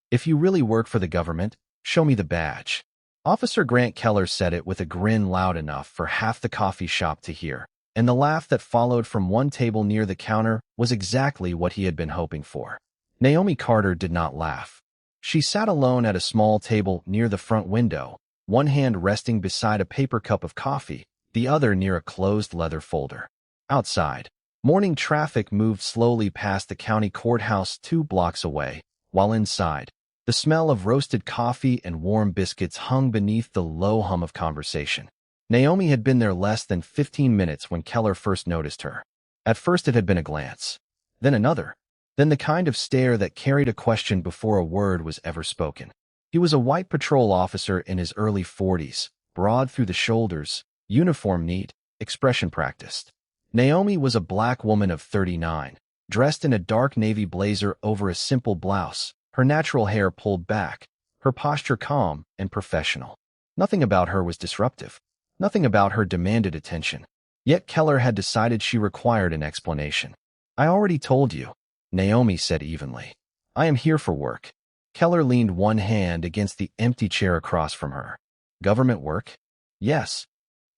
If you really work for the government, show me the badge. Officer Grant Keller said it with a grin loud enough for half the coffee shop to hear, and the laugh that followed from one table near the counter was exactly what he had been hoping for. Naomi Carter did not laugh. She sat alone at a small table near the front window, one hand resting beside a paper cup of coffee, the other near a closed leather folder. Outside, morning traffic moved slowly past the county courthouse 2 blocks away, while inside, the smell of roasted coffee and warm biscuits hung beneath the low hum of conversation. Naomi had been there less than 15 minutes when Keller first noticed her. At first it had been a glance, then another, then the kind of stare that carried a question before a word was ever spoken. He was a white patrol officer in his early 40s, broad through the shoulders, uniform neat, expression practiced. Naomi was a black woman of 39, dressed in a dark navy blazer over a simple blouse, her natural hair pulled back, her posture calm and professional. Nothing about her was disruptive. Nothing about her demanded attention. Yet Keller had decided she required an explanation. "I already told you," Naomi said evenly. "I am here for work." Keller leaned one hand against the empty chair across from her. "Government work?" "Yes."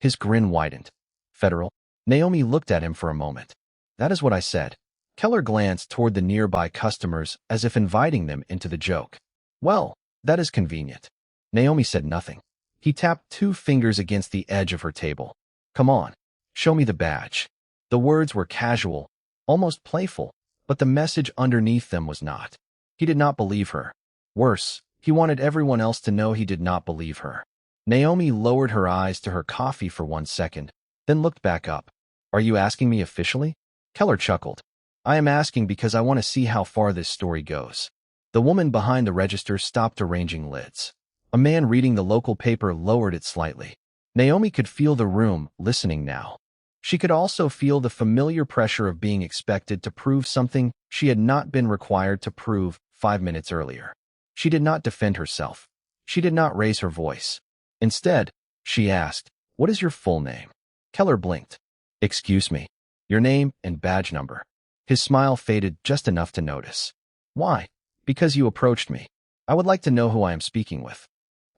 His grin widened. "Federal?" Naomi looked at him for a moment. "That is what I said." Keller glanced toward the nearby customers as if inviting them into the joke. "Well, that is convenient." Naomi said nothing. He tapped 2 fingers against the edge of her table. "Come on, show me the badge." The words were casual, almost playful, but the message underneath them was not. He did not believe her. Worse, he wanted everyone else to know he did not believe her. Naomi lowered her eyes to her coffee for 1 second, then looked back up. "Are you asking me officially?" Keller chuckled. "I am asking because I want to see how far this story goes." The woman behind the register stopped arranging lids. A man reading the local paper lowered it slightly. Naomi could feel the room listening now. She could also feel the familiar pressure of being expected to prove something she had not been required to prove 5 minutes earlier. She did not defend herself. She did not raise her voice. Instead, she asked, "What is your full name?" Keller blinked. "Excuse me. Your name and badge number." His smile faded just enough to notice. "Why?" "Because you approached me. I would like to know who I am speaking with."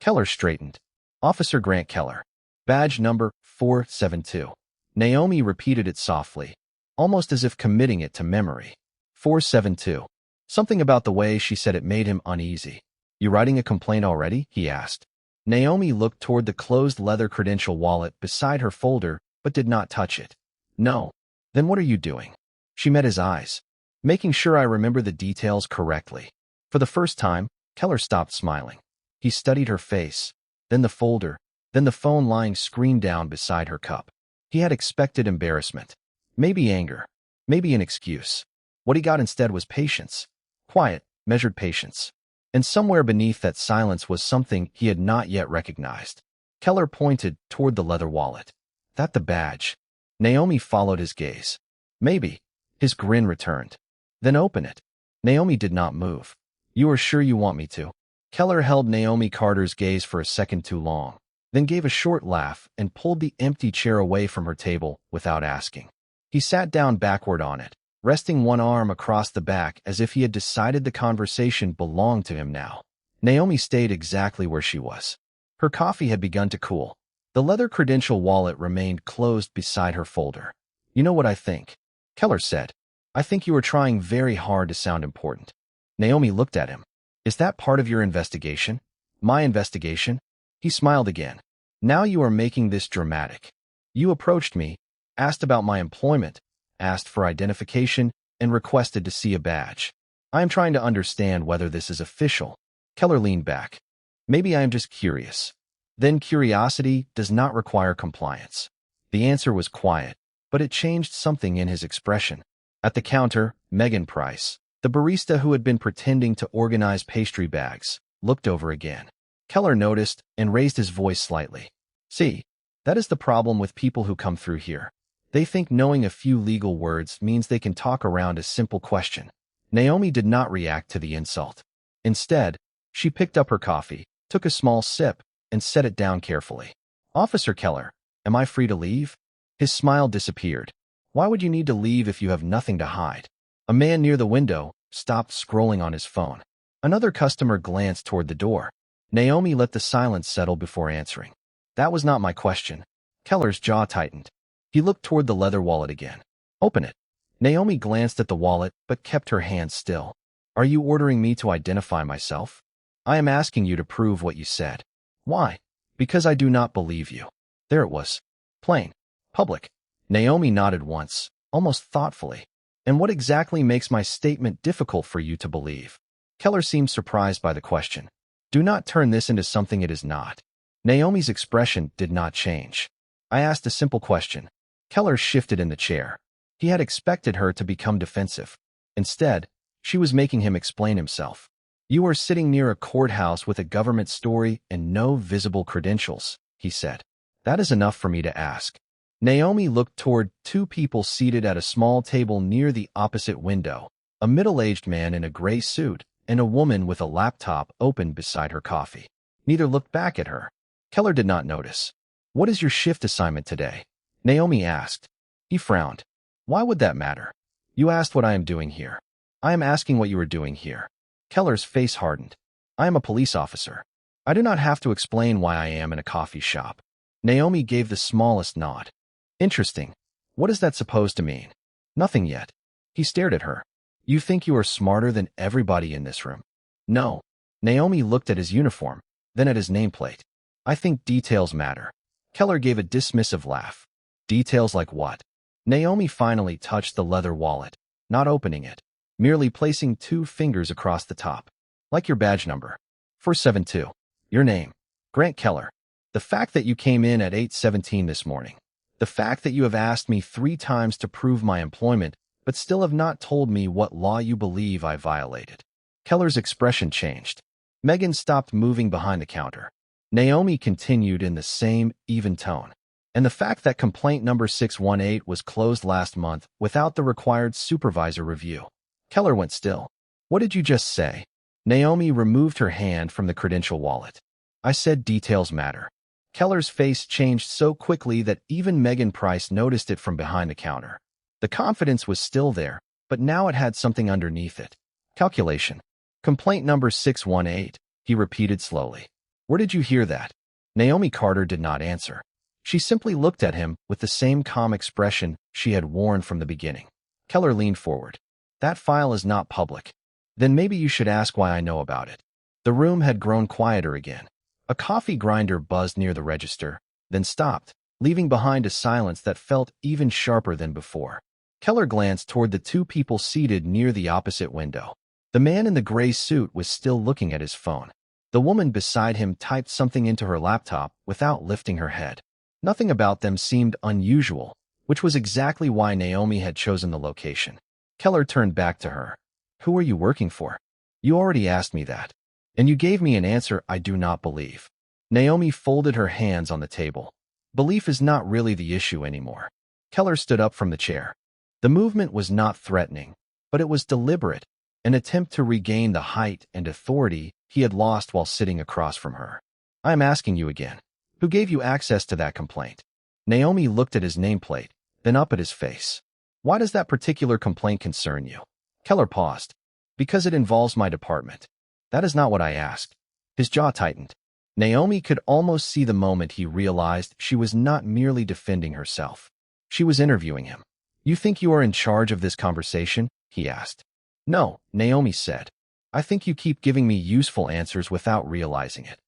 Keller straightened. "Officer Grant Keller. Badge number 472. Naomi repeated it softly, almost as if committing it to memory. 472. Something about the way she said it made him uneasy. "You writing a complaint already?" he asked. Naomi looked toward the closed leather credential wallet beside her folder, but did not touch it. "No." "Then what are you doing?" She met his eyes. "Making sure I remember the details correctly." For the first time, Keller stopped smiling. He studied her face, then the folder, then the phone lying screen down beside her cup. He had expected embarrassment, maybe anger, maybe an excuse. What he got instead was patience. Quiet, measured patience. And somewhere beneath that silence was something he had not yet recognized. Keller pointed toward the leather wallet. "That the badge?" Naomi followed his gaze. "Maybe." His grin returned. "Then open it." Naomi did not move. "You are sure you want me to?" Keller held Naomi Carter's gaze for a second too long, then gave a short laugh and pulled the empty chair away from her table without asking. He sat down backward on it, resting one arm across the back as if he had decided the conversation belonged to him now. Naomi stayed exactly where she was. Her coffee had begun to cool. The leather credential wallet remained closed beside her folder. "You know what I think?" Keller said. "I think you are trying very hard to sound important." Naomi looked at him. "Is that part of your investigation?" "My investigation?" He smiled again. "Now you are making this dramatic. You approached me, asked about my employment, asked for identification, and requested to see a badge. I am trying to understand whether this is official." Keller leaned back. "Maybe I am just curious." "Then curiosity does not require compliance." The answer was quiet, but it changed something in his expression. At the counter, Megan Price, the barista who had been pretending to organize pastry bags, looked over again. Keller noticed and raised his voice slightly. "See, that is the problem with people who come through here. They think knowing a few legal words means they can talk around a simple question." Naomi did not react to the insult. Instead, she picked up her coffee, took a small sip, and set it down carefully. "Officer Keller, am I free to leave?" His smile disappeared. "Why would you need to leave if you have nothing to hide?" A man near the window stopped scrolling on his phone. Another customer glanced toward the door. Naomi let the silence settle before answering. That was not my question. Keller's jaw tightened. He looked toward the leather wallet again. Open it. Naomi glanced at the wallet, but kept her hands still. Are you ordering me to identify myself? I am asking you to prove what you said. Why? Because I do not believe you. There it was. Plain. Public. Naomi nodded once, almost thoughtfully. And what exactly makes my statement difficult for you to believe? Keller seemed surprised by the question. Do not turn this into something it is not. Naomi's expression did not change. I asked a simple question. Keller shifted in the chair. He had expected her to become defensive. Instead, she was making him explain himself. You are sitting near a courthouse with a government story and no visible credentials, he said. That is enough for me to ask. Naomi looked toward two people seated at a small table near the opposite window, a middle-aged man in a gray suit and a woman with a laptop open beside her coffee. Neither looked back at her. Keller did not notice. What is your shift assignment today? Naomi asked. He frowned. Why would that matter? You asked what I am doing here. I am asking what you are doing here. Keller's face hardened. I am a police officer. I do not have to explain why I am in a coffee shop. Naomi gave the smallest nod. Interesting. What is that supposed to mean? Nothing yet. He stared at her. You think you are smarter than everybody in this room? No. Naomi looked at his uniform, then at his nameplate. I think details matter. Keller gave a dismissive laugh. Details like what? Naomi finally touched the leather wallet, not opening it, merely placing 2 fingers across the top. Like your badge number. 472. Your name. Grant Keller. The fact that you came in at 8:17 this morning. The fact that you have asked me 3 times to prove my employment, but still have not told me what law you believe I violated. Keller's expression changed. Megan stopped moving behind the counter. Naomi continued in the same, even tone. And the fact that complaint number 618 was closed last month without the required supervisor review. Keller went still. What did you just say? Naomi removed her hand from the credential wallet. I said details matter. Keller's face changed so quickly that even Megan Price noticed it from behind the counter. The confidence was still there, but now it had something underneath it. Calculation. Complaint number 618, he repeated slowly. Where did you hear that? Naomi Carter did not answer. She simply looked at him with the same calm expression she had worn from the beginning. Keller leaned forward. That file is not public. Then maybe you should ask why I know about it. The room had grown quieter again. A coffee grinder buzzed near the register, then stopped, leaving behind a silence that felt even sharper than before. Keller glanced toward the 2 people seated near the opposite window. The man in the gray suit was still looking at his phone. The woman beside him typed something into her laptop without lifting her head. Nothing about them seemed unusual, which was exactly why Naomi had chosen the location. Keller turned back to her. Who are you working for? You already asked me that. And you gave me an answer I do not believe. Naomi folded her hands on the table. Belief is not really the issue anymore. Keller stood up from the chair. The movement was not threatening, but it was deliberate, an attempt to regain the height and authority he had lost while sitting across from her. I am asking you again. Who gave you access to that complaint? Naomi looked at his nameplate, then up at his face. Why does that particular complaint concern you? Keller paused. Because it involves my department. That is not what I asked. His jaw tightened. Naomi could almost see the moment he realized she was not merely defending herself. She was interviewing him. You think you are in charge of this conversation? He asked. No, Naomi said. I think you keep giving me useful answers without realizing it.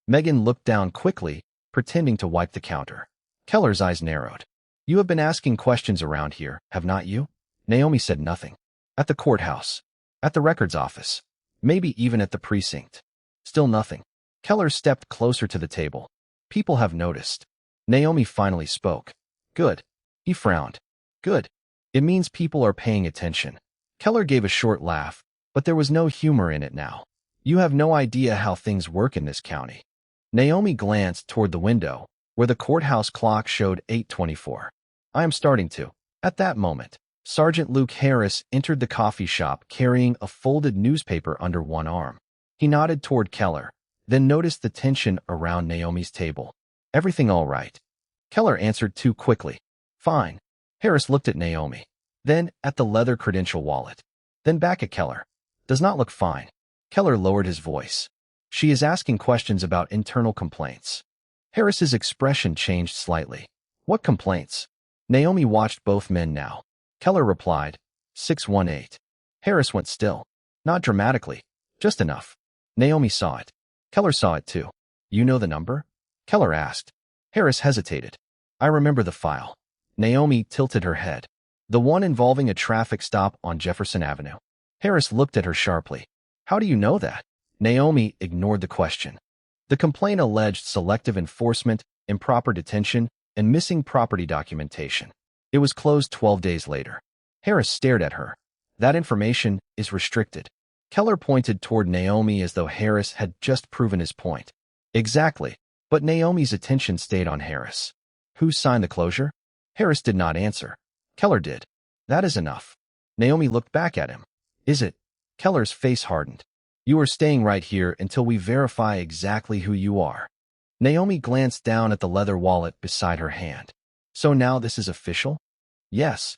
Megan looked down quickly, pretending to wipe the counter. Keller's eyes narrowed. You have been asking questions around here, have not you? Naomi said nothing. At the courthouse. At the records office. Maybe even at the precinct. Still nothing. Keller stepped closer to the table. People have noticed. Naomi finally spoke. Good. He frowned. Good. It means people are paying attention. Keller gave a short laugh, but there was no humor in it now. You have no idea how things work in this county. Naomi glanced toward the window, where the courthouse clock showed 8:24. I am starting to. At that moment, Sergeant Luke Harris entered the coffee shop carrying a folded newspaper under one arm. He nodded toward Keller, then noticed the tension around Naomi's table. Everything all right? Keller answered too quickly. Fine. Harris looked at Naomi, then at the leather credential wallet, then back at Keller. Does not look fine. Keller lowered his voice. She is asking questions about internal complaints. Harris's expression changed slightly. What complaints? Naomi watched both men now. Keller replied, 618. Harris went still. Not dramatically, just enough. Naomi saw it. Keller saw it too. You know the number? Keller asked. Harris hesitated. I remember the file. Naomi tilted her head. The one involving a traffic stop on Jefferson Avenue. Harris looked at her sharply. How do you know that? Naomi ignored the question. The complaint alleged selective enforcement, improper detention, and missing property documentation. It was closed 12 days later. Harris stared at her. That information is restricted. Keller pointed toward Naomi as though Harris had just proven his point. Exactly, but Naomi's attention stayed on Harris. Who signed the closure? Harris did not answer. Keller did. That is enough. Naomi looked back at him. Is it? Keller's face hardened. You are staying right here until we verify exactly who you are. Naomi glanced down at the leather wallet beside her hand. So now this is official? Yes.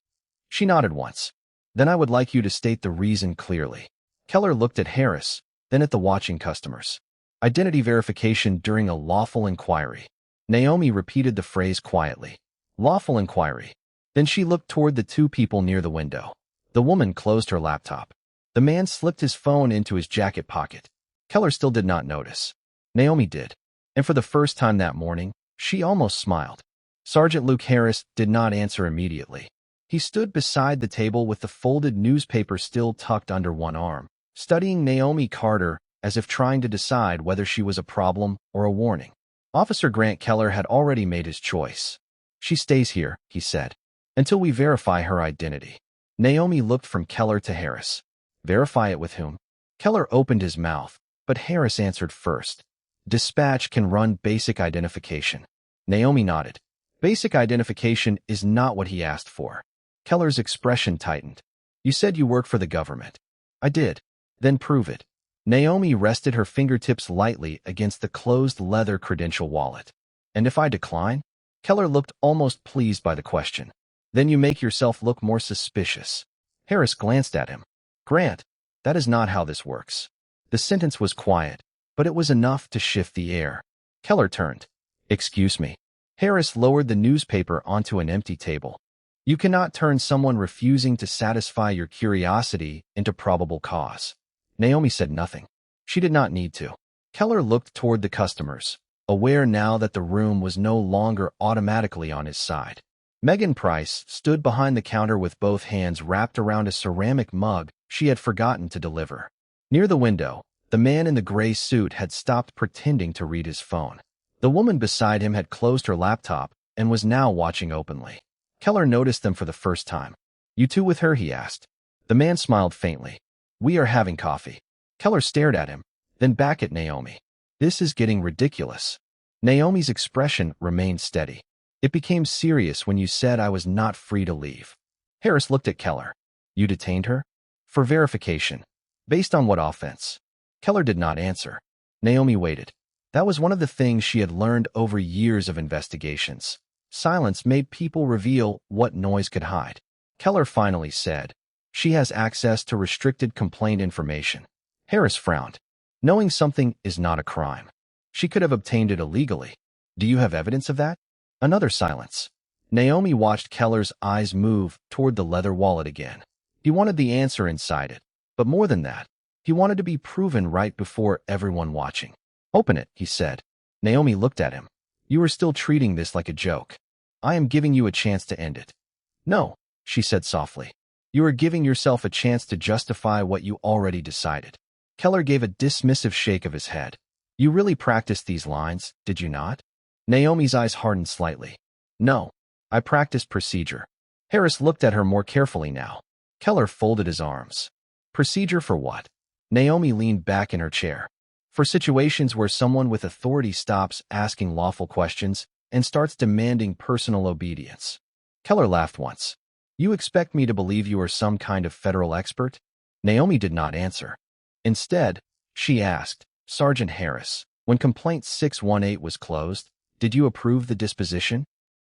She nodded once. Then I would like you to state the reason clearly. Keller looked at Harris, then at the watching customers. Identity verification during a lawful inquiry. Naomi repeated the phrase quietly. Lawful inquiry. Then she looked toward the two people near the window. The woman closed her laptop. The man slipped his phone into his jacket pocket. Keller still did not notice. Naomi did. And for the first time that morning, she almost smiled. Sergeant Luke Harris did not answer immediately. He stood beside the table with the folded newspaper still tucked under one arm, studying Naomi Carter as if trying to decide whether she was a problem or a warning. Officer Grant Keller had already made his choice. She stays here, he said, until we verify her identity. Naomi looked from Keller to Harris. Verify it with whom? Keller opened his mouth, but Harris answered first. Dispatch can run basic identification. Naomi nodded. Basic identification is not what he asked for. Keller's expression tightened. You said you work for the government. I did. Then prove it. Naomi rested her fingertips lightly against the closed leather credential wallet. And if I decline? Keller looked almost pleased by the question. Then you make yourself look more suspicious. Harris glanced at him. Grant, that is not how this works. The sentence was quiet, but it was enough to shift the air. Keller turned. Excuse me. Harris lowered the newspaper onto an empty table. You cannot turn someone refusing to satisfy your curiosity into probable cause. Naomi said nothing. She did not need to. Keller looked toward the customers, aware now that the room was no longer automatically on his side. Megan Price stood behind the counter with both hands wrapped around a ceramic mug she had forgotten to deliver. Near the window, the man in the gray suit had stopped pretending to read his phone. The woman beside him had closed her laptop and was now watching openly. Keller noticed them for the first time. You two with her? He asked. The man smiled faintly. We are having coffee. Keller stared at him, then back at Naomi. This is getting ridiculous. Naomi's expression remained steady. It became serious when you said I was not free to leave. Harris looked at Keller. You detained her? For verification. Based on what offense? Keller did not answer. Naomi waited. That was one of the things she had learned over years of investigations. Silence made people reveal what noise could hide. Keller finally said, she has access to restricted complaint information. Harris frowned. Knowing something is not a crime. She could have obtained it illegally. Do you have evidence of that? Another silence. Naomi watched Keller's eyes move toward the leather wallet again. He wanted the answer inside it, but more than that, he wanted to be proven right before everyone watching. Open it, he said. Naomi looked at him. You are still treating this like a joke. I am giving you a chance to end it. No, she said softly. You are giving yourself a chance to justify what you already decided. Keller gave a dismissive shake of his head. You really practiced these lines, did you not? Naomi's eyes hardened slightly. No, I practiced procedure. Harris looked at her more carefully now. Keller folded his arms. Procedure for what? Naomi leaned back in her chair. For situations where someone with authority stops asking lawful questions and starts demanding personal obedience. Keller laughed once. You expect me to believe you are some kind of federal expert? Naomi did not answer. Instead, she asked, Sergeant Harris, when complaint 618 was closed, did you approve the disposition?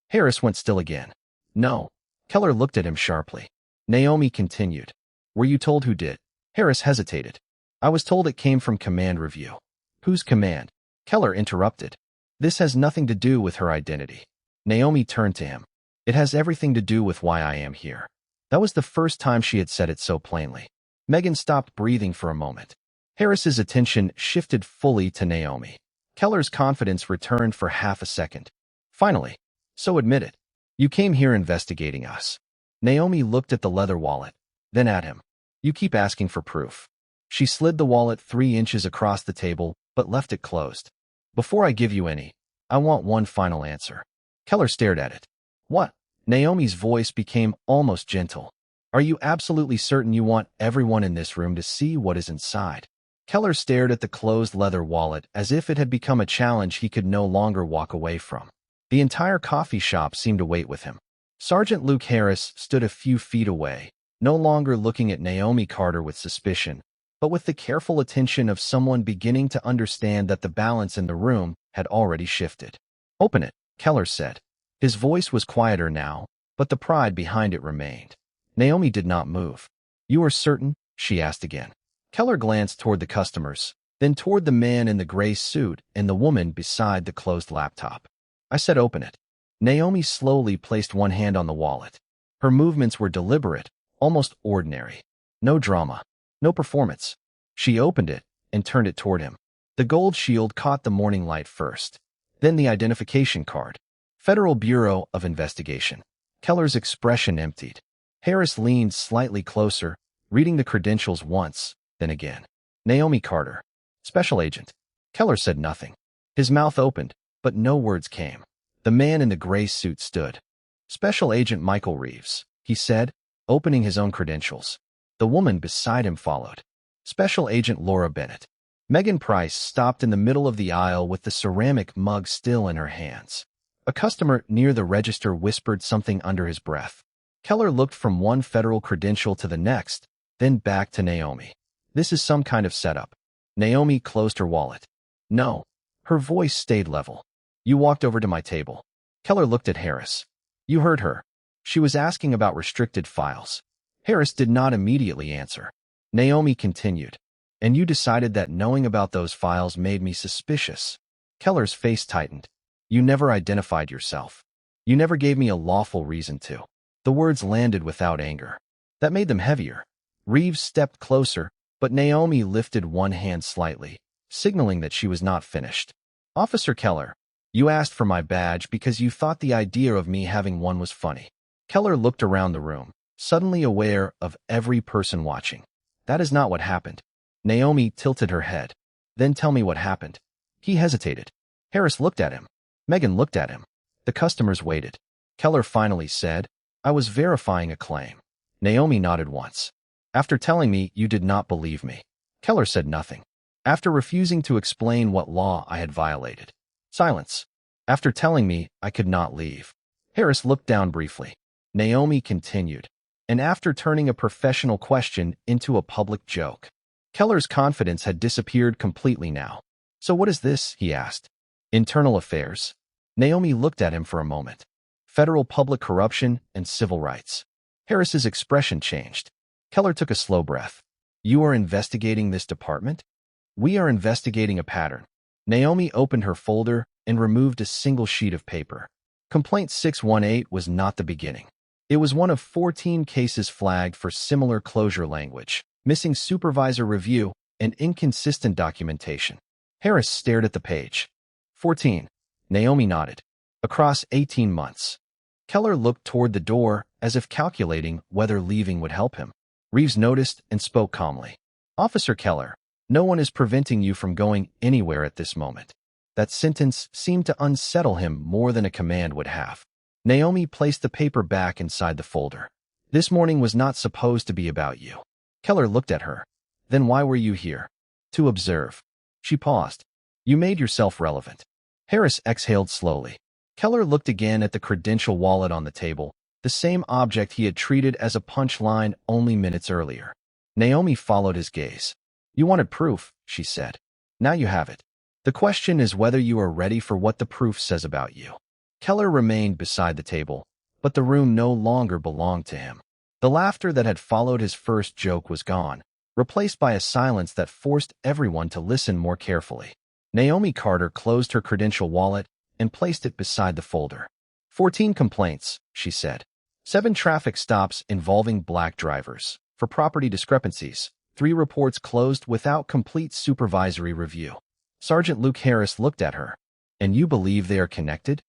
Harris went still again. No. Keller looked at him sharply. Naomi continued. Were you told who did? Harris hesitated. I was told it came from command review. Whose command? Keller interrupted. This has nothing to do with her identity. Naomi turned to him. It has everything to do with why I am here. That was the first time she had said it so plainly. Megan stopped breathing for a moment. Harris's attention shifted fully to Naomi. Keller's confidence returned for half a second. Finally, so admit it. You came here investigating us. Naomi looked at the leather wallet, then at him. You keep asking for proof. She slid the wallet 3 inches across the table, but left it closed. Before I give you any, I want one final answer. Keller stared at it. What? Naomi's voice became almost gentle. Are you absolutely certain you want everyone in this room to see what is inside? Keller stared at the closed leather wallet as if it had become a challenge he could no longer walk away from. The entire coffee shop seemed to wait with him. Sergeant Luke Harris stood a few feet away, no longer looking at Naomi Carter with suspicion, but with the careful attention of someone beginning to understand that the balance in the room had already shifted. Open it, Keller said. His voice was quieter now, but the pride behind it remained. Naomi did not move. You are certain? She asked again. Keller glanced toward the customers, then toward the man in the gray suit and the woman beside the closed laptop. I said open it. Naomi slowly placed one hand on the wallet. Her movements were deliberate, almost ordinary. No drama, no performance. She opened it and turned it toward him. The gold shield caught the morning light first, then the identification card. Federal Bureau of Investigation. Keller's expression emptied. Harris leaned slightly closer, reading the credentials once, then again. Naomi Carter. Special Agent. Keller said nothing. His mouth opened, but no words came. The man in the gray suit stood. Special Agent Michael Reeves, he said, opening his own credentials. The woman beside him followed. Special Agent Laura Bennett. Megan Price stopped in the middle of the aisle with the ceramic mug still in her hands. A customer near the register whispered something under his breath. Keller looked from one federal credential to the next, then back to Naomi. This is some kind of setup. Naomi closed her wallet. No. Her voice stayed level. You walked over to my table. Keller looked at Harris. You heard her. She was asking about restricted files. Harris did not immediately answer. Naomi continued. And you decided that knowing about those files made me suspicious. Keller's face tightened. You never identified yourself. You never gave me a lawful reason to. The words landed without anger. That made them heavier. Reeves stepped closer, but Naomi lifted one hand slightly, signaling that she was not finished. Officer Keller, you asked for my badge because you thought the idea of me having one was funny. Keller looked around the room, suddenly aware of every person watching. That is not what happened. Naomi tilted her head. Then tell me what happened. He hesitated. Harris looked at him. Megan looked at him. The customers waited. Keller finally said, I was verifying a claim. Naomi nodded once. After telling me you did not believe me. Keller said nothing. After refusing to explain what law I had violated. Silence. After telling me I could not leave. Harris looked down briefly. Naomi continued. And after turning a professional question into a public joke. Keller's confidence had disappeared completely now. So what is this? He asked. Internal affairs. Naomi looked at him for a moment. Federal public corruption and civil rights. Harris's expression changed. Keller took a slow breath. You are investigating this department? We are investigating a pattern. Naomi opened her folder and removed a single sheet of paper. Complaint 618 was not the beginning. It was one of 14 cases flagged for similar closure language, missing supervisor review, and inconsistent documentation. Harris stared at the page. 14. Naomi nodded. Across 18 months. Keller looked toward the door as if calculating whether leaving would help him. Reeves noticed and spoke calmly. Officer Keller, no one is preventing you from going anywhere at this moment. That sentence seemed to unsettle him more than a command would have. Naomi placed the paper back inside the folder. This morning was not supposed to be about you. Keller looked at her. Then why were you here? To observe. She paused. You made yourself relevant. Harris exhaled slowly. Keller looked again at the credential wallet on the table, the same object he had treated as a punchline only minutes earlier. Naomi followed his gaze. You wanted proof, she said. Now you have it. The question is whether you are ready for what the proof says about you. Keller remained beside the table, but the room no longer belonged to him. The laughter that had followed his first joke was gone, replaced by a silence that forced everyone to listen more carefully. Naomi Carter closed her credential wallet and placed it beside the folder. 14 complaints, she said. 7 traffic stops involving black drivers. For property discrepancies, 3 reports closed without complete supervisory review. Sergeant Luke Harris looked at her. And you believe they are connected?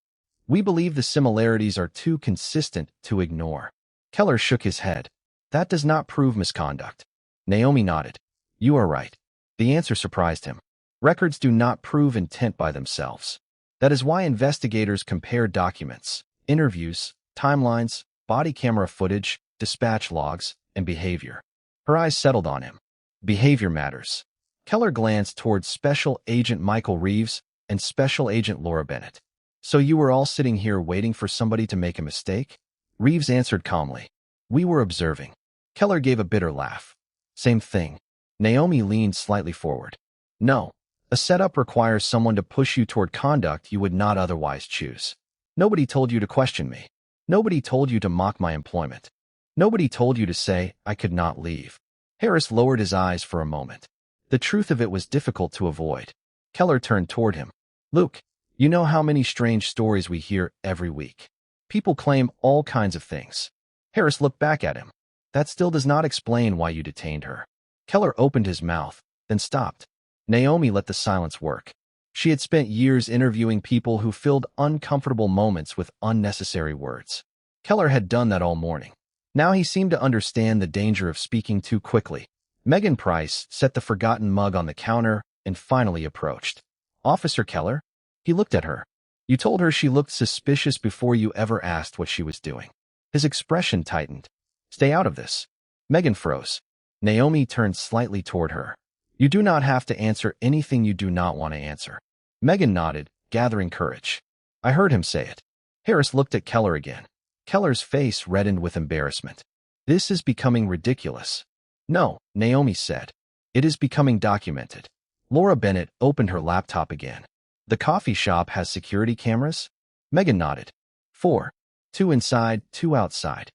We believe the similarities are too consistent to ignore. Keller shook his head. That does not prove misconduct. Naomi nodded. You are right. The answer surprised him. Records do not prove intent by themselves. That is why investigators compare documents, interviews, timelines, body camera footage, dispatch logs, and behavior. Her eyes settled on him. Behavior matters. Keller glanced towards Special Agent Michael Reeves and Special Agent Laura Bennett. So you were all sitting here waiting for somebody to make a mistake? Reeves answered calmly. We were observing. Keller gave a bitter laugh. Same thing. Naomi leaned slightly forward. No. A setup requires someone to push you toward conduct you would not otherwise choose. Nobody told you to question me. Nobody told you to mock my employment. Nobody told you to say I could not leave. Harris lowered his eyes for a moment. The truth of it was difficult to avoid. Keller turned toward him. Luke, you know how many strange stories we hear every week. People claim all kinds of things. Harris looked back at him. That still does not explain why you detained her. Keller opened his mouth, then stopped. Naomi let the silence work. She had spent years interviewing people who filled uncomfortable moments with unnecessary words. Keller had done that all morning. Now he seemed to understand the danger of speaking too quickly. Megan Price set the forgotten mug on the counter and finally approached. Officer Keller? He looked at her. You told her she looked suspicious before you ever asked what she was doing. His expression tightened. Stay out of this. Megan froze. Naomi turned slightly toward her. You do not have to answer anything you do not want to answer. Megan nodded, gathering courage. I heard him say it. Harris looked at Keller again. Keller's face reddened with embarrassment. This is becoming ridiculous. No, Naomi said. It is becoming documented. Laura Bennett opened her laptop again. The coffee shop has security cameras? Megan nodded. 4. 2 inside, 2 outside.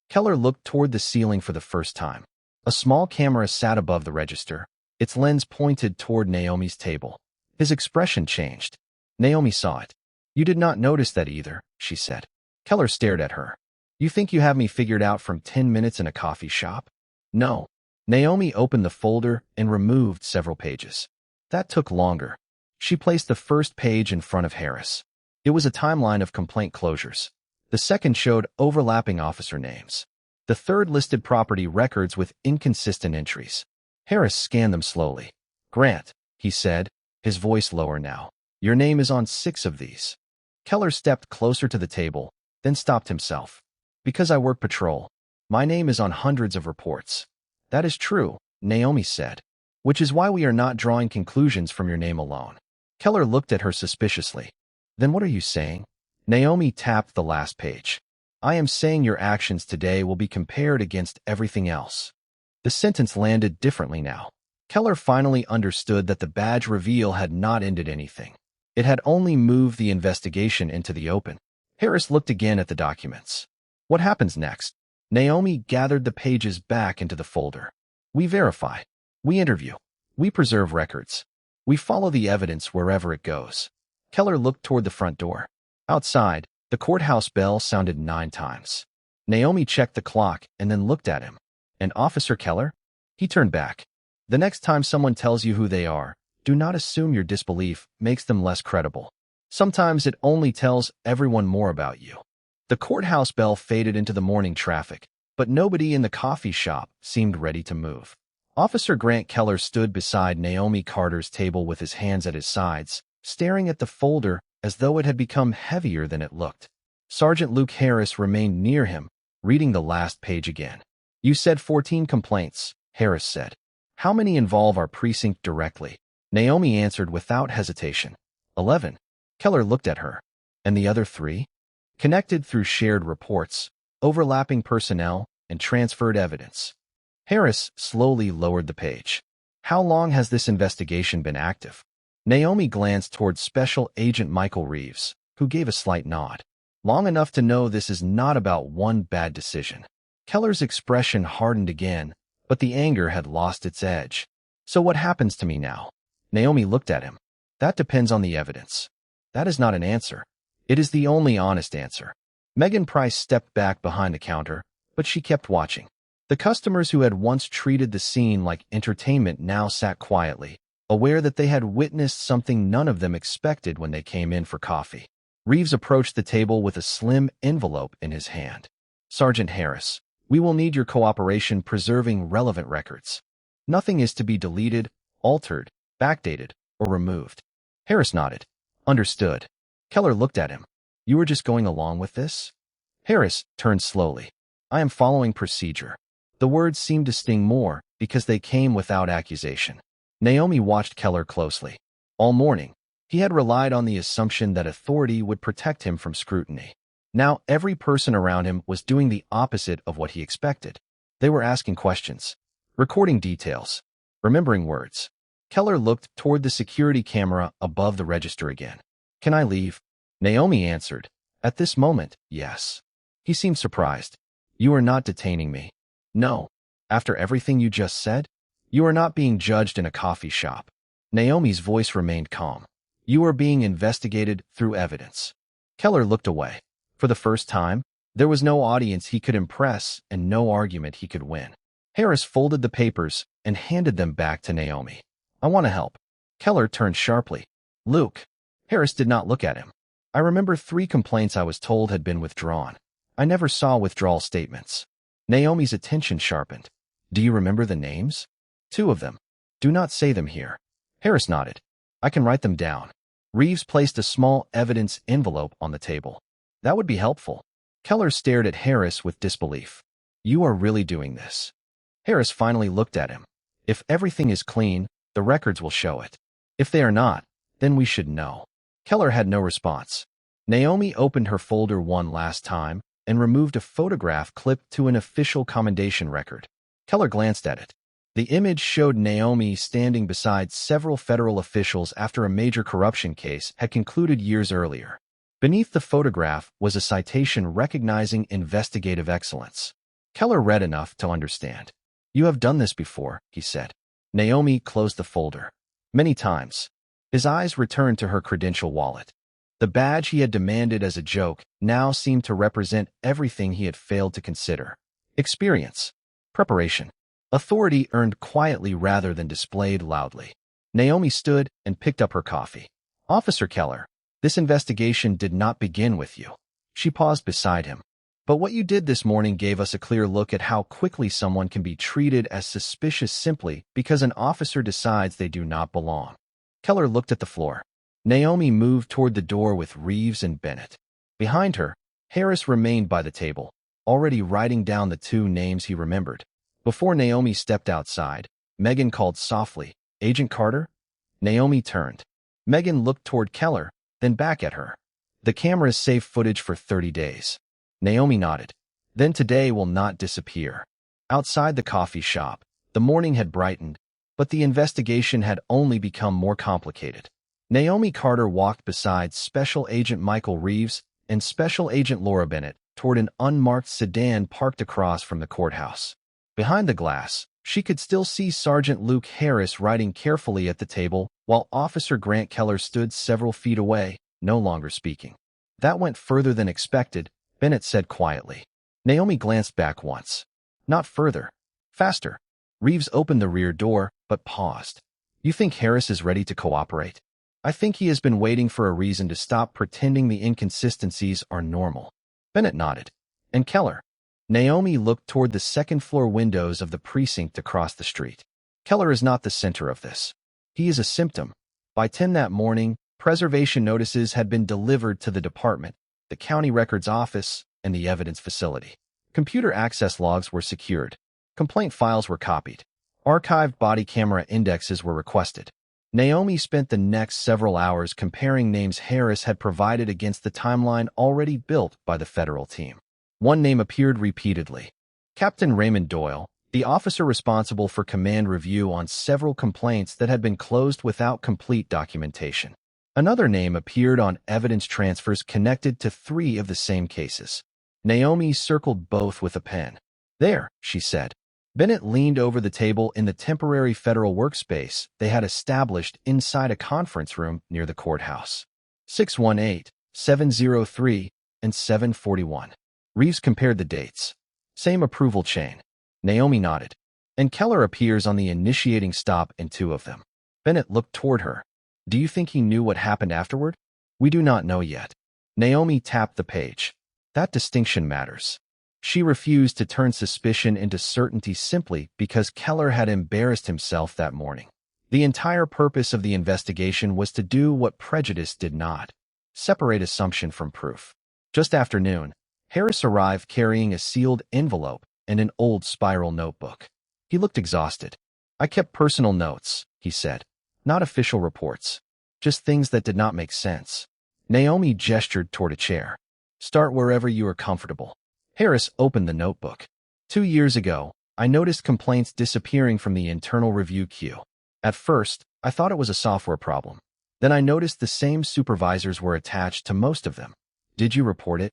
Keller looked toward the ceiling for the first time. A small camera sat above the register, its lens pointed toward Naomi's table. His expression changed. Naomi saw it. You did not notice that either, she said. Keller stared at her. You think you have me figured out from 10 minutes in a coffee shop? No. Naomi opened the folder and removed several pages. That took longer. She placed the first page in front of Harris. It was a timeline of complaint closures. The second showed overlapping officer names. The third listed property records with inconsistent entries. Harris scanned them slowly. Grant, he said, his voice lower now. Your name is on 6 of these. Keller stepped closer to the table, then stopped himself. Because I work patrol, my name is on hundreds of reports. That is true, Naomi said. Which is why we are not drawing conclusions from your name alone. Keller looked at her suspiciously. Then what are you saying? Naomi tapped the last page. I am saying your actions today will be compared against everything else. The sentence landed differently now. Keller finally understood that the badge reveal had not ended anything. It had only moved the investigation into the open. Harris looked again at the documents. What happens next? Naomi gathered the pages back into the folder. We verify. We interview. We preserve records. We follow the evidence wherever it goes. Keller looked toward the front door. Outside, the courthouse bell sounded 9 times. Naomi checked the clock and then looked at him. And Officer Keller? He turned back. The next time someone tells you who they are, do not assume your disbelief makes them less credible. Sometimes it only tells everyone more about you. The courthouse bell faded into the morning traffic, but nobody in the coffee shop seemed ready to move. Officer Grant Keller stood beside Naomi Carter's table with his hands at his sides, staring at the folder as though it had become heavier than it looked. Sergeant Luke Harris remained near him, reading the last page again. You said 14 complaints, Harris said. How many involve our precinct directly? Naomi answered without hesitation. 11. Keller looked at her. And the other 3? Connected through shared reports, overlapping personnel, and transferred evidence. Harris slowly lowered the page. How long has this investigation been active? Naomi glanced toward Special Agent Michael Reeves, who gave a slight nod. Long enough to know this is not about one bad decision. Keller's expression hardened again, but the anger had lost its edge. So what happens to me now? Naomi looked at him. That depends on the evidence. That is not an answer. It is the only honest answer. Megan Price stepped back behind the counter, but she kept watching. The customers who had once treated the scene like entertainment now sat quietly, aware that they had witnessed something none of them expected when they came in for coffee. Reeves approached the table with a slim envelope in his hand. Sergeant Harris, we will need your cooperation preserving relevant records. Nothing is to be deleted, altered, backdated, or removed. Harris nodded. Understood. Keller looked at him. You were just going along with this? Harris turned slowly. I am following procedure. The words seemed to sting more because they came without accusation. Naomi watched Keller closely. All morning, he had relied on the assumption that authority would protect him from scrutiny. Now every person around him was doing the opposite of what he expected. They were asking questions, recording details, remembering words. Keller looked toward the security camera above the register again. Can I leave? Naomi answered. At this moment, yes. He seemed surprised. You are not detaining me. No. After everything you just said? You are not being judged in a coffee shop. Naomi's voice remained calm. You are being investigated through evidence. Keller looked away. For the first time, there was no audience he could impress and no argument he could win. Harris folded the papers and handed them back to Naomi. I want to help. Keller turned sharply. Luke. Harris did not look at him. I remember 3 complaints I was told had been withdrawn. I never saw withdrawal statements. Naomi's attention sharpened. Do you remember the names? 2 of them. Do not say them here. Harris nodded. I can write them down. Reeves placed a small evidence envelope on the table. That would be helpful. Keller stared at Harris with disbelief. You are really doing this? Harris finally looked at him. If everything is clean, the records will show it. If they are not, then we should know. Keller had no response. Naomi opened her folder one last time and removed a photograph clipped to an official commendation record. Keller glanced at it. The image showed Naomi standing beside several federal officials after a major corruption case had concluded years earlier. Beneath the photograph was a citation recognizing investigative excellence. Keller read enough to understand. You have done this before, he said. Naomi closed the folder. Many times. His eyes returned to her credential wallet. The badge he had demanded as a joke now seemed to represent everything he had failed to consider. Experience. Preparation. Authority earned quietly rather than displayed loudly. Naomi stood and picked up her coffee. Officer Keller, this investigation did not begin with you. She paused beside him. But what you did this morning gave us a clear look at how quickly someone can be treated as suspicious simply because an officer decides they do not belong. Keller looked at the floor. Naomi moved toward the door with Reeves and Bennett. Behind her, Harris remained by the table, already writing down the 2 names he remembered. Before Naomi stepped outside, Megan called softly, Agent Carter? Naomi turned. Megan looked toward Keller, then back at her. The cameras save footage for 30 days. Naomi nodded. Then today will not disappear. Outside the coffee shop, the morning had brightened, but the investigation had only become more complicated. Naomi Carter walked beside Special Agent Michael Reeves and Special Agent Laura Bennett toward an unmarked sedan parked across from the courthouse. Behind the glass, she could still see Sergeant Luke Harris writing carefully at the table, while Officer Grant Keller stood several feet away, no longer speaking. That went further than expected, Bennett said quietly. Naomi glanced back once. Not further. Faster. Reeves opened the rear door, but paused. You think Harris is ready to cooperate? I think he has been waiting for a reason to stop pretending the inconsistencies are normal. Bennett nodded. And Keller? Naomi looked toward the second-floor windows of the precinct across the street. Keller is not the center of this. He is a symptom. By 10 that morning, preservation notices had been delivered to the department, the county records office, and the evidence facility. Computer access logs were secured. Complaint files were copied. Archived body camera indexes were requested. Naomi spent the next several hours comparing names Harris had provided against the timeline already built by the federal team. One name appeared repeatedly. Captain Raymond Doyle, the officer responsible for command review on several complaints that had been closed without complete documentation. Another name appeared on evidence transfers connected to 3 of the same cases. Naomi circled both with a pen. There, she said. Bennett leaned over the table in the temporary federal workspace they had established inside a conference room near the courthouse. 618, 703, and 741. Reeves compared the dates. Same approval chain. Naomi nodded. And Keller appears on the initiating stop in two of them. Bennett looked toward her. Do you think he knew what happened afterward? We do not know yet. Naomi tapped the page. That distinction matters. She refused to turn suspicion into certainty simply because Keller had embarrassed himself that morning. The entire purpose of the investigation was to do what prejudice did not: separate assumption from proof. Just after noon, Harris arrived carrying a sealed envelope and an old spiral notebook. He looked exhausted. I kept personal notes, he said. Not official reports. Just things that did not make sense. Naomi gestured toward a chair. Start wherever you are comfortable. Harris opened the notebook. 2 years ago, I noticed complaints disappearing from the internal review queue. At first, I thought it was a software problem. Then I noticed the same supervisors were attached to most of them. Did you report it?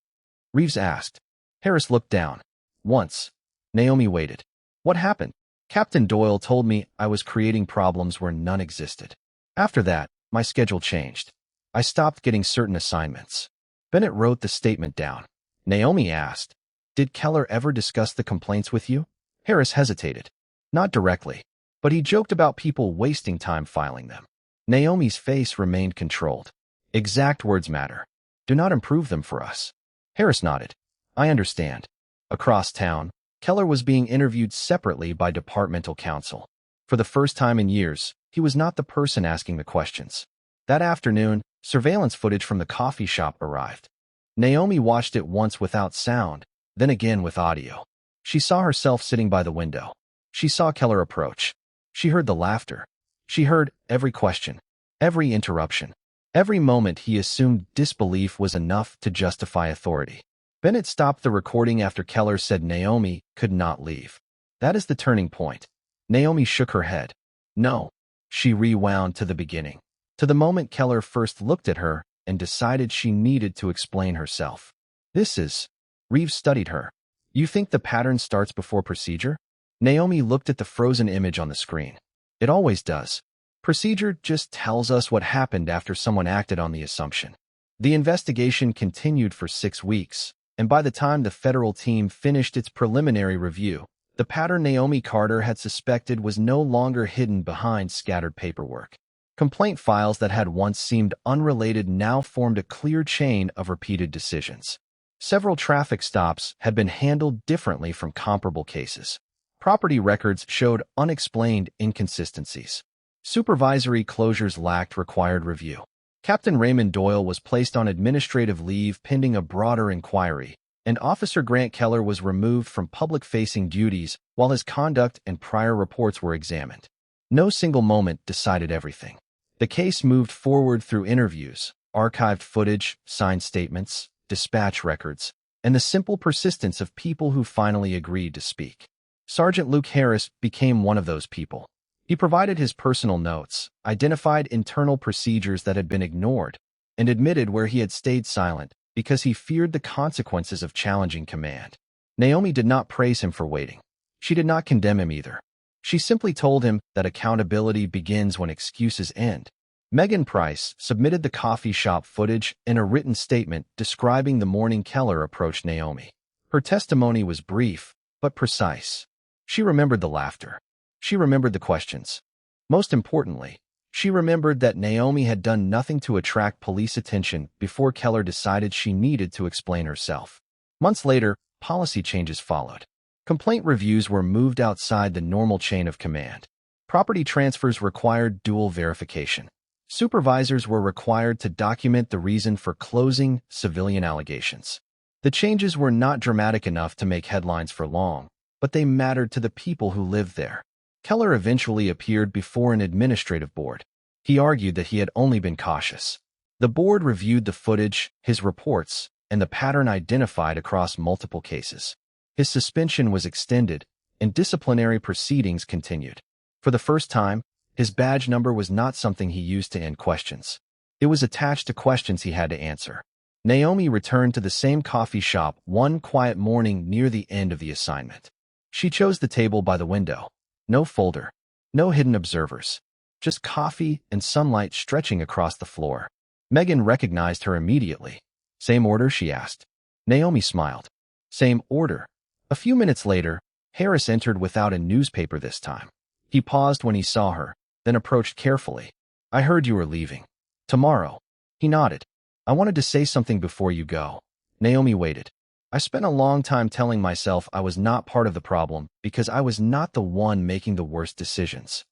Reeves asked. Harris looked down. Once. Naomi waited. What happened? Captain Doyle told me I was creating problems where none existed. After that, my schedule changed. I stopped getting certain assignments. Bennett wrote the statement down. Naomi asked, Did Keller ever discuss the complaints with you? Harris hesitated. Not directly, but he joked about people wasting time filing them. Naomi's face remained controlled. Exact words matter. Do not improve them for us. Harris nodded. I understand. Across town, Keller was being interviewed separately by departmental counsel. For the first time in years, he was not the person asking the questions. That afternoon, surveillance footage from the coffee shop arrived. Naomi watched it once without sound, then again with audio. She saw herself sitting by the window. She saw Keller approach. She heard the laughter. She heard every question, every interruption, every moment he assumed disbelief was enough to justify authority. Bennett stopped the recording after Keller said Naomi could not leave. That is the turning point. Naomi shook her head. No. She rewound to the beginning, to the moment Keller first looked at her and decided she needed to explain herself. This is... Reeves studied her. You think the pattern starts before procedure? Naomi looked at the frozen image on the screen. It always does. Procedure just tells us what happened after someone acted on the assumption. The investigation continued for 6 weeks, and by the time the federal team finished its preliminary review, the pattern Naomi Carter had suspected was no longer hidden behind scattered paperwork. Complaint files that had once seemed unrelated now formed a clear chain of repeated decisions. Several traffic stops had been handled differently from comparable cases. Property records showed unexplained inconsistencies. Supervisory closures lacked required review. Captain Raymond Doyle was placed on administrative leave pending a broader inquiry, and Officer Grant Keller was removed from public-facing duties while his conduct and prior reports were examined. No single moment decided everything. The case moved forward through interviews, archived footage, signed statements, dispatch records, and the simple persistence of people who finally agreed to speak. Sergeant Luke Harris became one of those people. He provided his personal notes, identified internal procedures that had been ignored, and admitted where he had stayed silent because he feared the consequences of challenging command. Naomi did not praise him for waiting. She did not condemn him either. She simply told him that accountability begins when excuses end. Megan Price submitted the coffee shop footage in a written statement describing the morning Keller approached Naomi. Her testimony was brief, but precise. She remembered the laughter. She remembered the questions. Most importantly, she remembered that Naomi had done nothing to attract police attention before Keller decided she needed to explain herself. Months later, policy changes followed. Complaint reviews were moved outside the normal chain of command. Property transfers required dual verification. Supervisors were required to document the reason for closing civilian allegations. The changes were not dramatic enough to make headlines for long, but they mattered to the people who lived there. Keller eventually appeared before an administrative board. He argued that he had only been cautious. The board reviewed the footage, his reports, and the pattern identified across multiple cases. His suspension was extended, and disciplinary proceedings continued. For the first time, his badge number was not something he used to end questions. It was attached to questions he had to answer. Naomi returned to the same coffee shop one quiet morning near the end of the assignment. She chose the table by the window. No folder. No hidden observers. Just coffee and sunlight stretching across the floor. Megan recognized her immediately. Same order, she asked. Naomi smiled. Same order. A few minutes later, Harris entered without a newspaper this time. He paused when he saw her, then approached carefully. I heard you were leaving. Tomorrow. He nodded. I wanted to say something before you go. Naomi waited. I spent a long time telling myself I was not part of the problem because I was not the one making the worst decisions.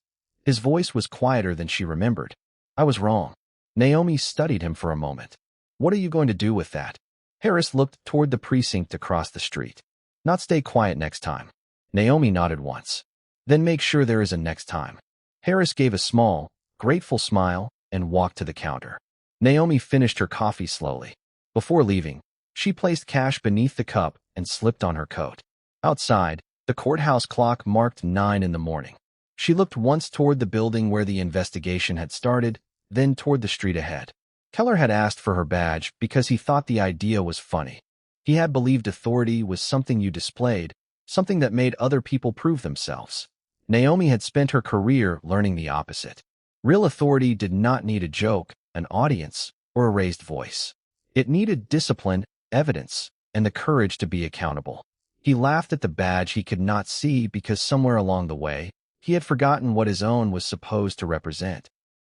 His voice was quieter than she remembered. I was wrong. Naomi studied him for a moment. What are you going to do with that? Harris looked toward the precinct across the street. Not stay quiet next time. Naomi nodded once. Then make sure there is a next time. Harris gave a small, grateful smile and walked to the counter. Naomi finished her coffee slowly. Before leaving, she placed cash beneath the cup and slipped on her coat. Outside, the courthouse clock marked 9 in the morning. She looked once toward the building where the investigation had started, then toward the street ahead. Keller had asked for her badge because he thought the idea was funny. He had believed authority was something you displayed, something that made other people prove themselves. Naomi had spent her career learning the opposite. Real authority did not need a joke, an audience, or a raised voice. It needed discipline, evidence, and the courage to be accountable. He laughed at the badge he could not see because somewhere along the way, he had forgotten what his own was supposed to represent.